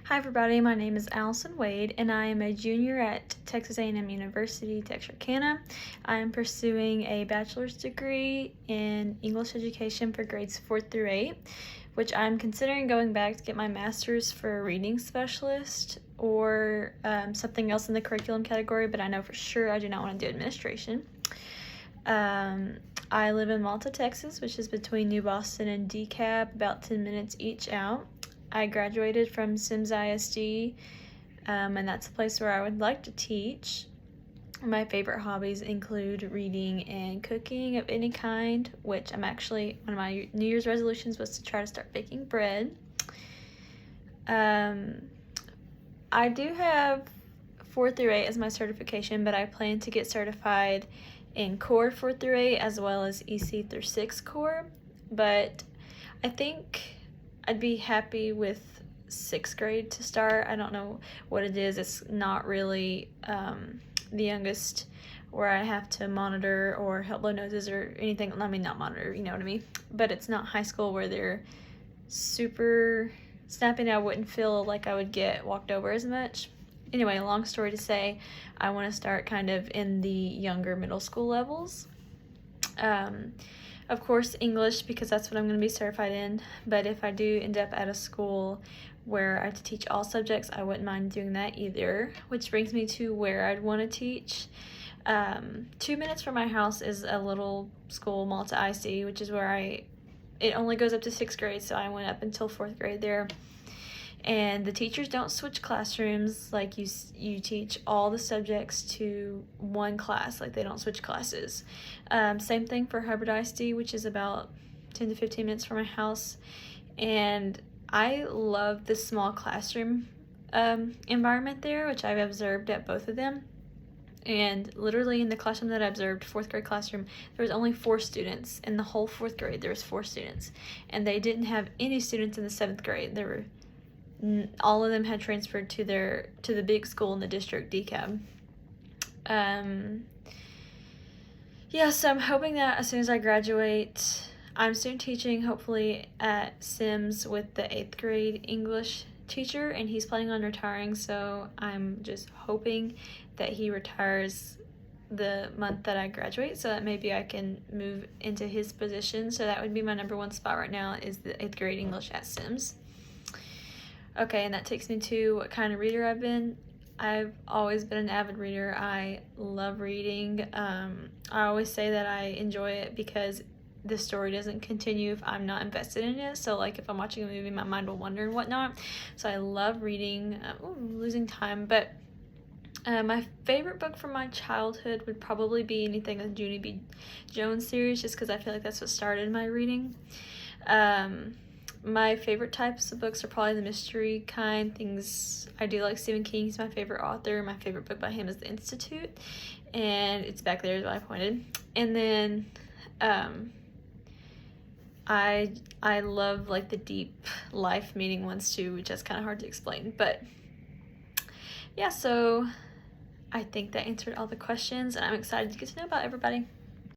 Hi everybody, my name is Allison Wade and I am a junior at Texas A&M University, Texarkana. I am pursuing a bachelor's degree in English education for grades 4 through 8, which I'm considering going back to get my master's for a reading specialist or something else in the curriculum category, but I know for sure I do not want to do administration. I live in Malta, Texas, which is between New Boston and DeKalb, about 10 minutes each out. I graduated from Sims ISD, and that's a place where I would like to teach. My favorite hobbies include reading and cooking of any kind, which one of my New Year's resolutions was to try to start baking bread. I do have 4 through 8 as my certification, but I plan to get certified in Core 4 through 8 as well as EC through 6 Core, but I think I'd be happy with 6th grade to start. I don't know what it is. It's not really the youngest where I have to monitor or help blow noses or anything. I mean, not monitor, you know what I mean? But it's not high school where they're super snapping. I wouldn't feel like I would get walked over as much. Anyway, long story to say, I want to start kind of in the younger middle school levels. Of course, English, because that's what I'm going to be certified in, but if I do end up at a school where I have to teach all subjects, I wouldn't mind doing that either, which brings me to where I'd want to teach. 2 minutes from my house is a little school, Malta IC, which is where it only goes up to 6th grade, so I went up until 4th grade there. And the teachers don't switch classrooms. Like you teach all the subjects to one class, like they don't switch classes. Same thing for Hubbard ISD, which is about 10 to 15 minutes from my house. And I love the small classroom environment there, which I've observed at both of them. And literally in the classroom that I observed, 4th grade classroom, there was only 4 students. In the whole 4th grade, there was 4 students. And they didn't have any students in the 7th grade. All of them had transferred to the big school in the district, DeKalb. Yeah, so I'm hoping that as soon as I graduate, I'm soon teaching hopefully at Sims with the 8th grade English teacher, and he's planning on retiring, so I'm just hoping that he retires the month that I graduate so that maybe I can move into his position. So that would be my number 1 spot right now, is the 8th grade English at Sims. Okay, and that takes me to what kind of reader I've been. I've always been an avid reader. I love reading. I always say that I enjoy it because the story doesn't continue if I'm not invested in it. So like if I'm watching a movie, my mind will wander and whatnot. So I love reading. Losing time, but my favorite book from my childhood would probably be anything in the Junie B. Jones series, just because I feel like that's what started my reading. My favorite types of books are probably the mystery kind things. I do like Stephen King. He's my favorite author. My favorite book by him is The Institute, and it's back there is what I pointed. And then I love like the deep life meaning ones too, which is kind of hard to explain. But yeah, so I think that answered all the questions, and I'm excited to get to know about everybody.